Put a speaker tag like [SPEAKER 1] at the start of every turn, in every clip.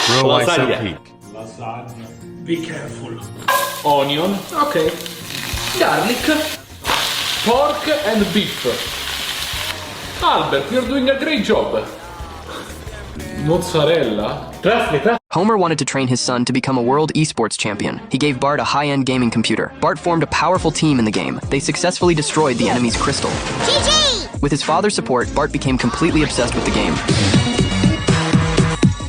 [SPEAKER 1] Bro, I said
[SPEAKER 2] Lasagna.
[SPEAKER 1] peak.
[SPEAKER 3] Lasagna. Be careful.
[SPEAKER 2] Onion.
[SPEAKER 3] Okay.
[SPEAKER 2] Garlic. Pork and beef. Albert, you're doing a great job. Mozzarella. Trust me.
[SPEAKER 4] Homer wanted to train his son to become a world esports champion. He gave Bart a high-end gaming computer. Bart formed a powerful team in the game. They successfully destroyed the enemy's crystal.
[SPEAKER 5] GG!
[SPEAKER 4] With his father's support, Bart became completely obsessed with the game.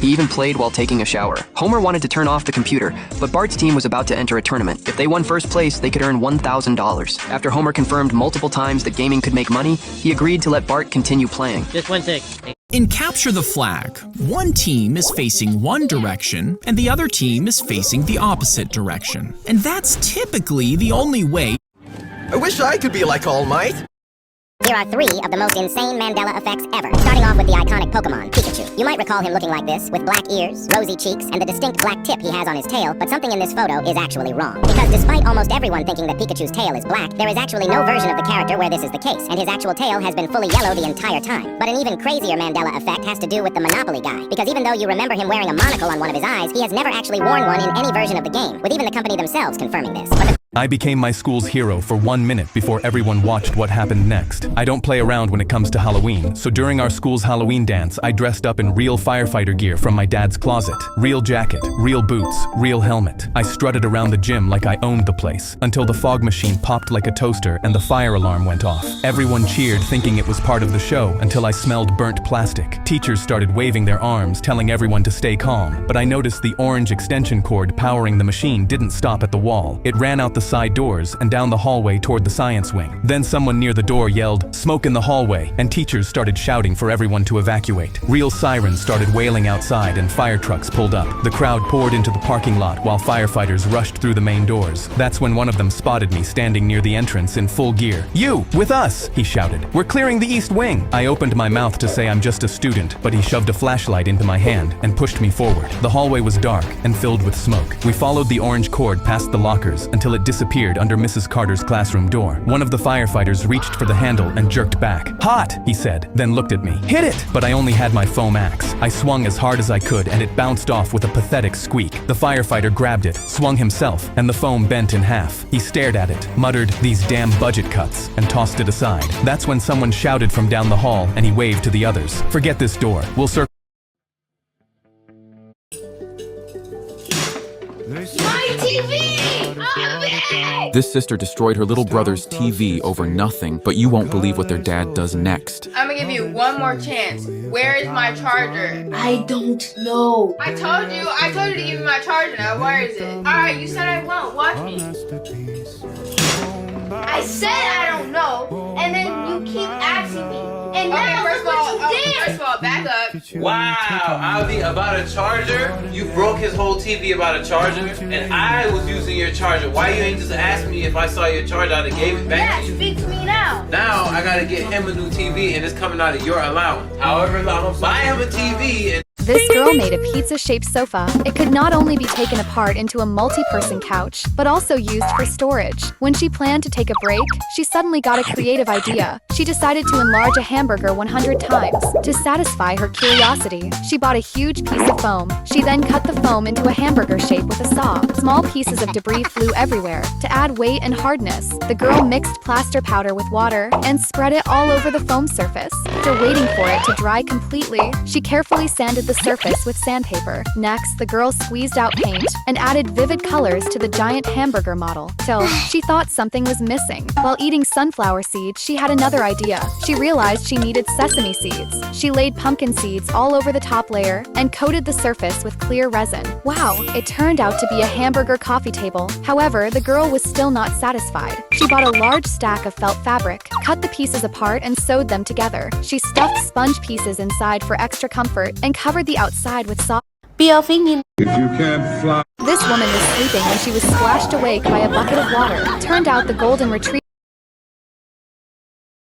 [SPEAKER 4] He even played while taking a shower. Homer wanted to turn off the computer, but Bart's team was about to enter a tournament. If they won first place, they could earn $1,000. After Homer confirmed multiple times that gaming could make money, he agreed to let Bart continue playing.
[SPEAKER 5] Just one sec.
[SPEAKER 6] In Capture the Flag, one team is facing one direction and the other team is facing the opposite direction. And that's typically the only way.
[SPEAKER 7] I wish I could be like All Might.
[SPEAKER 5] Here are 3 of the most insane Mandela effects ever. Starting off with the iconic Pokemon, Pikachu. You might recall him looking like this, with black ears, rosy cheeks, and the distinct black tip he has on his tail, but something in this photo is actually wrong. Because despite almost everyone thinking that Pikachu's tail is black, there is actually no version of the character where this is the case, and his actual tail has been fully yellow the entire time. But an even crazier Mandela effect has to do with the Monopoly guy, because even though you remember him wearing a monocle on one of his eyes, he has never actually worn one in any version of the game, with even the company themselves confirming this. But
[SPEAKER 8] I became my school's hero for 1 minute before everyone watched what happened next. I don't play around when it comes to Halloween, so during our school's Halloween dance, I dressed up in real firefighter gear from my dad's closet. Real jacket, real boots, real helmet. I strutted around the gym like I owned the place, until the fog machine popped like a toaster and the fire alarm went off. Everyone cheered thinking it was part of the show until I smelled burnt plastic. Teachers started waving their arms, telling everyone to stay calm, but I noticed the orange extension cord powering the machine didn't stop at the wall. It ran out the side doors and down the hallway toward the science wing. Then someone near the door yelled, "Smoke in the hallway," and teachers started shouting for everyone to evacuate. Real sirens started wailing outside and fire trucks pulled up. The crowd poured into the parking lot while firefighters rushed through the main doors. That's when one of them spotted me standing near the entrance in full gear. "You, with us!" he shouted. "We're clearing the east wing!" I opened my mouth to say I'm just a student, but he shoved a flashlight into my hand and pushed me forward. The hallway was dark and filled with smoke. We followed the orange cord past the lockers until it disappeared under Mrs. Carter's classroom door. One of the firefighters reached for the handle and jerked back. "Hot," he said, then looked at me. "Hit it!" But I only had my foam axe. I swung as hard as I could and it bounced off with a pathetic squeak. The firefighter grabbed it, swung himself, and the foam bent in half. He stared at it, muttered, "These damn budget cuts," and tossed it aside. That's when someone shouted from down the hall and he waved to the others. "Forget this door. We'll circle."
[SPEAKER 9] My TV! Oh,
[SPEAKER 10] This sister destroyed her little brother's TV over nothing, but you won't believe what their dad does next.
[SPEAKER 9] I'm gonna give you one more chance. Where is my charger?
[SPEAKER 11] I don't know.
[SPEAKER 9] I told you to give me my charger now. Where is it? Alright, you said I won't. Watch me. I said I don't know, and then you keep asking me. And now
[SPEAKER 12] first
[SPEAKER 9] look what
[SPEAKER 12] of
[SPEAKER 9] you did.
[SPEAKER 12] all, back up. Wow, Avi, about a charger? You broke his whole TV about a charger, and I was using your charger. Why you ain't just asked me if I saw your charger? I'd have gave it back to you.
[SPEAKER 9] Speak to me now.
[SPEAKER 12] Now I gotta get him a new TV, and it's coming out of your allowance. However, I'm gonna buy him a TV.
[SPEAKER 13] This girl made a pizza-shaped sofa. It could not only be taken apart into a multi-person couch, but also used for storage. When she planned to take a break, she suddenly got a creative idea. She decided to enlarge a hamburger 100 times. To satisfy her curiosity, she bought a huge piece of foam. She then cut the foam into a hamburger shape with a saw. Small pieces of debris flew everywhere. To add weight and hardness, the girl mixed plaster powder with water and spread it all over the foam surface. After waiting for it to dry completely, she carefully sanded the surface with sandpaper. Next, the girl squeezed out paint and added vivid colors to the giant hamburger model, till she thought something was missing. While eating sunflower seeds, she had another idea. She realized she needed sesame seeds. She laid pumpkin seeds all over the top layer and coated the surface with clear resin. Wow, it turned out to be a hamburger coffee table. However, the girl was still not satisfied. She bought a large stack of felt fabric, cut the pieces apart and sewed them together. She stuffed sponge pieces inside for extra comfort and covered the outside with soft.
[SPEAKER 11] If you
[SPEAKER 13] This woman was sleeping when she was splashed awake by a bucket of water. Turned out the golden retriever